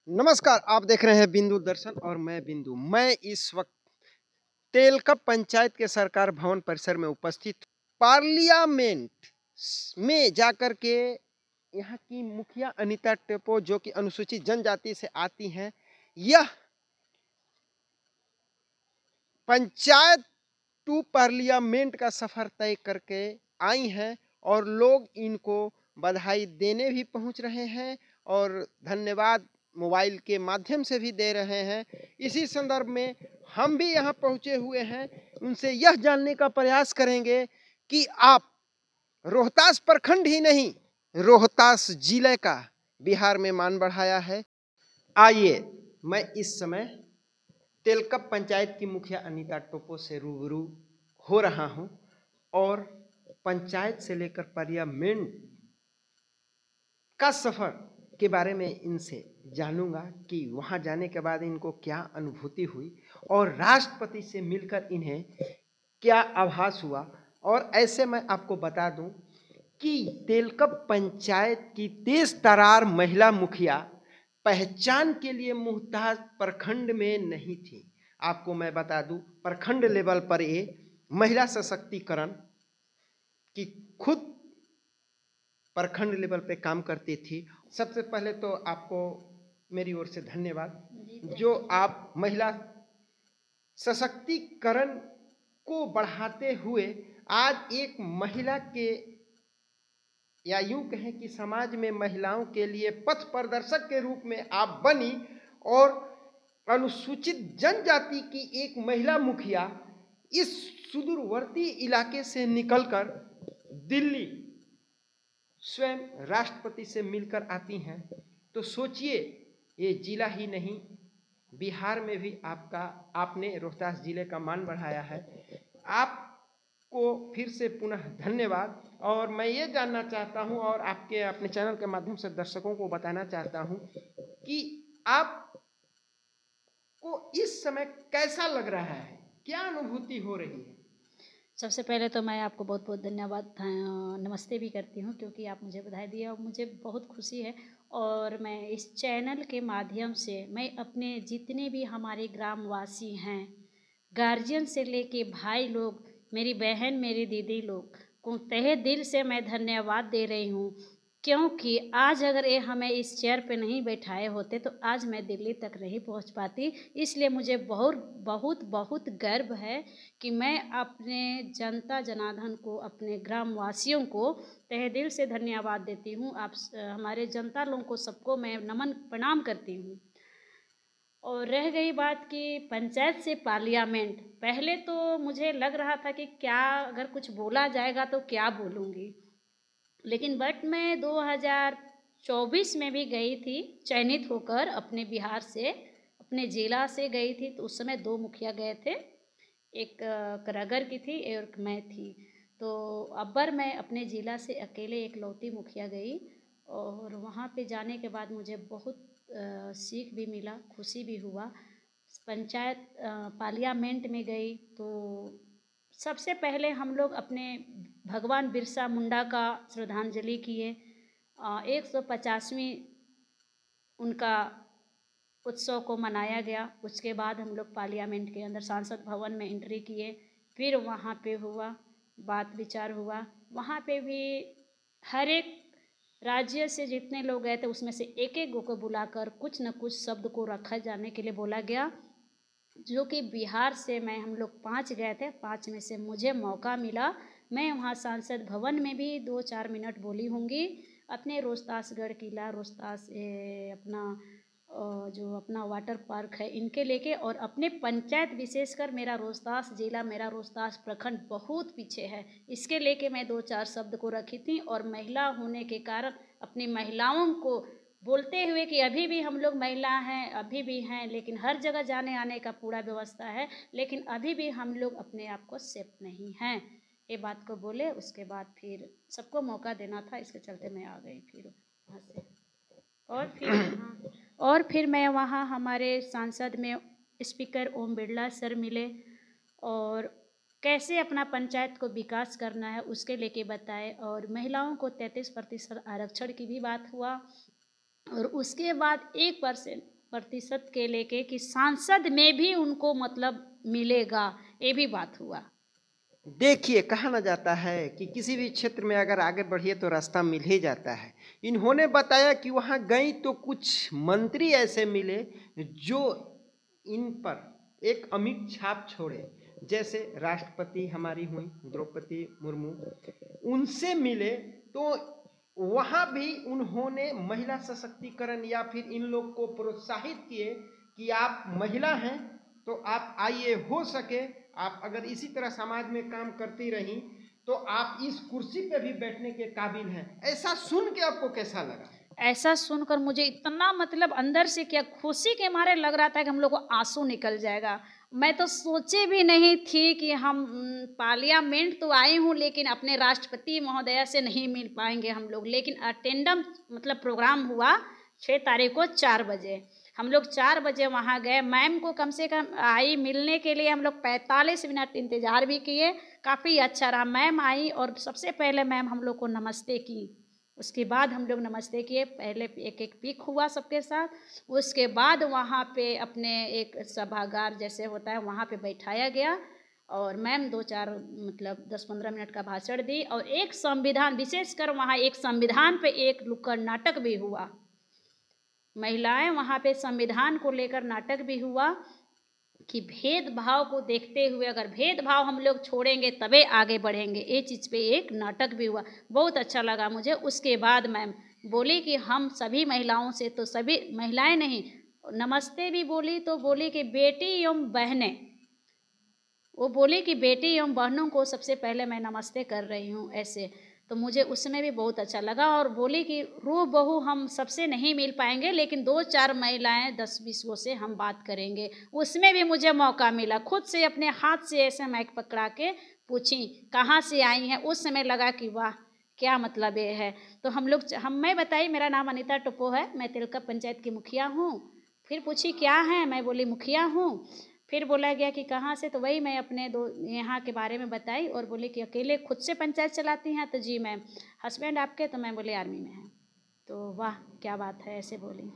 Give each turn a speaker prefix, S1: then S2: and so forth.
S1: नमस्कार, आप देख रहे हैं बिंदु दर्शन और मैं बिंदु। मैं इस वक्त तेलकप पंचायत के सरकार भवन परिसर में उपस्थित पार्लियामेंट में जाकर के यहाँ की मुखिया अनीता टेपो जो कि अनुसूचित जनजाति से आती हैं, यह पंचायत टू पार्लियामेंट का सफर तय करके आई हैं और लोग इनको बधाई देने भी पहुंच रहे हैं और धन्यवाद मोबाइल के माध्यम से भी दे रहे हैं। इसी संदर्भ में हम भी यहाँ पहुंचे हुए हैं, उनसे यह जानने का प्रयास करेंगे कि आप रोहतास प्रखंड ही नहीं, रोहतास जिले का बिहार में मान बढ़ाया है। आइए, मैं इस समय तेलकप पंचायत की मुखिया अनीता टोपो से रूबरू हो रहा हूं और पंचायत से लेकर पार्लियामेंट का सफर के बारे में इनसे जानूंगा कि वहां जाने के बाद इनको क्या अनुभूति हुई और राष्ट्रपति से मिलकर इन्हें क्या आभास हुआ। और ऐसे मैं आपको बता दूं कि तेलकप पंचायत की तेज तरार महिला मुखिया पहचान के लिए मुहताज प्रखंड में नहीं थी। आपको मैं बता दूं, प्रखंड लेवल पर ये महिला सशक्तिकरण की खुद प्रखंड लेवल पे काम करती थी। सबसे पहले तो आपको मेरी ओर से धन्यवाद जो आप महिला सशक्तिकरण को बढ़ाते हुए आज एक महिला के या यूं कहें कि समाज में महिलाओं के लिए पथ प्रदर्शक के रूप में आप बनी और अनुसूचित जनजाति की एक महिला मुखिया इस सुदूरवर्ती इलाके से निकलकर दिल्ली स्वयं राष्ट्रपति से मिलकर आती हैं, तो सोचिए ये जिला ही नहीं बिहार में भी आपने रोहतास जिले का मान बढ़ाया है। आपको फिर से पुनः धन्यवाद। और मैं ये जानना चाहता हूँ और आपके अपने चैनल के माध्यम से दर्शकों को बताना चाहता हूँ कि आपको इस समय कैसा लग रहा है, क्या अनुभूति हो रही है।
S2: सबसे पहले तो मैं आपको बहुत बहुत धन्यवाद नमस्ते भी करती हूँ क्योंकि आप मुझे बधाई दिए और मुझे बहुत खुशी है। और मैं इस चैनल के माध्यम से मैं अपने जितने भी हमारे ग्रामवासी हैं, गार्जियन से लेके भाई लोग, मेरी बहन, मेरी दीदी लोग को तहे दिल से मैं धन्यवाद दे रही हूँ, क्योंकि आज अगर ये हमें इस चेयर पे नहीं बैठाए होते तो आज मैं दिल्ली तक नहीं पहुंच पाती। इसलिए मुझे बहुत बहुत बहुत गर्व है कि मैं अपने जनता जनार्दन को, अपने ग्रामवासियों को तहे दिल से धन्यवाद देती हूँ। आप हमारे जनता लोगों को सबको मैं नमन प्रणाम करती हूँ। और रह गई बात कि पंचायत से पार्लियामेंट, पहले तो मुझे लग रहा था कि क्या अगर कुछ बोला जाएगा तो क्या बोलूँगी, लेकिन बट मैं 2024 में भी गई थी चयनित होकर अपने बिहार से, अपने ज़िला से गई थी। तो उस समय 2 मुखिया गए थे, एक करागर की थी और मैं थी। तो अब्बर मैं अपने ज़िला से अकेले एकलौती मुखिया गई और वहाँ पे जाने के बाद मुझे बहुत सीख भी मिला, खुशी भी हुआ। पंचायत पार्लियामेंट में गई तो सबसे पहले हम लोग अपने भगवान बिरसा मुंडा का श्रद्धांजलि किए। 150वीं उनका उत्सव को मनाया गया। उसके बाद हम लोग पार्लियामेंट के अंदर संसद भवन में एंट्री किए। फिर वहाँ पे हुआ, बात विचार हुआ। वहाँ पे भी हर एक राज्य से जितने लोग गए थे उसमें से एक एक को बुलाकर कुछ न कुछ शब्द को रखा जाने के लिए बोला गया। जो कि बिहार से हम लोग 5 गए थे, 5 में से मुझे मौका मिला। मैं वहाँ संसद भवन में भी 2-4 मिनट बोली होंगी अपने रोहतासगढ़ किला, रोहतास अपना जो अपना वाटर पार्क है इनके लेके, और अपने पंचायत विशेषकर मेरा रोहतास जिला, मेरा रोहतास प्रखंड बहुत पीछे है, इसके लेके मैं 2-4 शब्द को रखी थी। और महिला होने के कारण अपनी महिलाओं को बोलते हुए कि अभी भी हम लोग महिला हैं, अभी भी हैं, लेकिन हर जगह जाने आने का पूरा व्यवस्था है, लेकिन अभी भी हम लोग अपने आप को सेफ नहीं हैं, ये बात को बोले। उसके बाद फिर सबको मौका देना था, इसके चलते मैं आ गई फिर वहाँ से। और फिर मैं वहाँ हमारे सांसद में स्पीकर ओम बिरला सर मिले और कैसे अपना पंचायत को विकास करना है उसके लेके बताए। और महिलाओं को 33% आरक्षण की भी बात हुआ। और उसके बाद 1% प्रतिशत के लेके कि सांसद में भी उनको मतलब मिलेगा, ये भी बात हुआ।
S1: देखिए, कहा ना जाता है कि किसी भी क्षेत्र में अगर आगे बढ़िए तो रास्ता मिल ही जाता है। इन्होंने बताया कि वहाँ गई तो कुछ मंत्री ऐसे मिले जो इन पर एक अमिट छाप छोड़े, जैसे राष्ट्रपति हमारी हुई द्रौपदी मुर्मू, उनसे मिले। तो वहाँ भी उन्होंने महिला सशक्तिकरण या फिर इन लोग को प्रोत्साहित किए कि आप महिला हैं तो आप आइए, हो सके आप अगर इसी तरह समाज में काम करती रही तो आप इस कुर्सी पे भी बैठने के काबिल हैं। ऐसा सुन के आपको कैसा लगा?
S2: ऐसा सुनकर मुझे इतना मतलब अंदर से क्या खुशी के मारे लग रहा था कि हम लोग को आंसू निकल जाएगा। मैं तो सोचे भी नहीं थी कि हम पार्लियामेंट तो आई हूँ, लेकिन अपने राष्ट्रपति महोदया से नहीं मिल पाएंगे हम लोग। लेकिन अटेंडम मतलब प्रोग्राम हुआ 6 तारीख को 4 बजे। हम लोग 4 बजे वहाँ गए। मैम को कम से कम आई मिलने के लिए हम लोग 45 मिनट इंतज़ार भी किए। काफ़ी अच्छा रहा। मैम आई और सबसे पहले मैम हम लोग को नमस्ते की। उसके बाद हम लोग नमस्ते किए। पहले एक पिक हुआ सबके साथ। उसके बाद वहाँ पे अपने एक सभागार जैसे होता है वहाँ पे बैठाया गया और मैम 2-4 मतलब 10-15 मिनट का भाषण दी और एक संविधान, विशेषकर वहाँ एक संविधान पे एक नुक्कड़ नाटक भी हुआ। महिलाएं वहाँ पे संविधान को लेकर नाटक भी हुआ कि भेदभाव को देखते हुए अगर भेदभाव हम लोग छोड़ेंगे तबे आगे बढ़ेंगे। ये चीज़ पे एक नाटक भी हुआ, बहुत अच्छा लगा मुझे। उसके बाद मैम बोली कि हम सभी महिलाओं से, तो सभी महिलाएं नहीं, नमस्ते भी बोली, तो बोली कि बेटी एवं बहनें, वो बोली कि बेटी एवं बहनों को सबसे पहले मैं नमस्ते कर रही हूँ ऐसे। तो मुझे उसमें भी बहुत अच्छा लगा और बोली कि रूबहू हम सबसे नहीं मिल पाएंगे, लेकिन 2-4 महिलाएं 10-20 गो से हम बात करेंगे। उसमें भी मुझे मौका मिला, खुद से अपने हाथ से ऐसे माइक पकड़ा के पूछी कहाँ से आई हैं। उस समय लगा कि वाह क्या मतलब ये है। तो मैं बताई मेरा नाम अनीता टोप्पो है, मैं तिलका पंचायत की मुखिया हूँ। फिर पूछी क्या है, मैं बोली मुखिया हूँ। फिर बोला गया कि कहाँ से, तो वही मैं अपने दो यहाँ के बारे में बताई और बोले कि अकेले खुद से पंचायत चलाती हैं, तो जी मैम। हस्बैंड आपके, तो मैं बोले आर्मी में हैं। तो वाह क्या बात है, ऐसे बोली।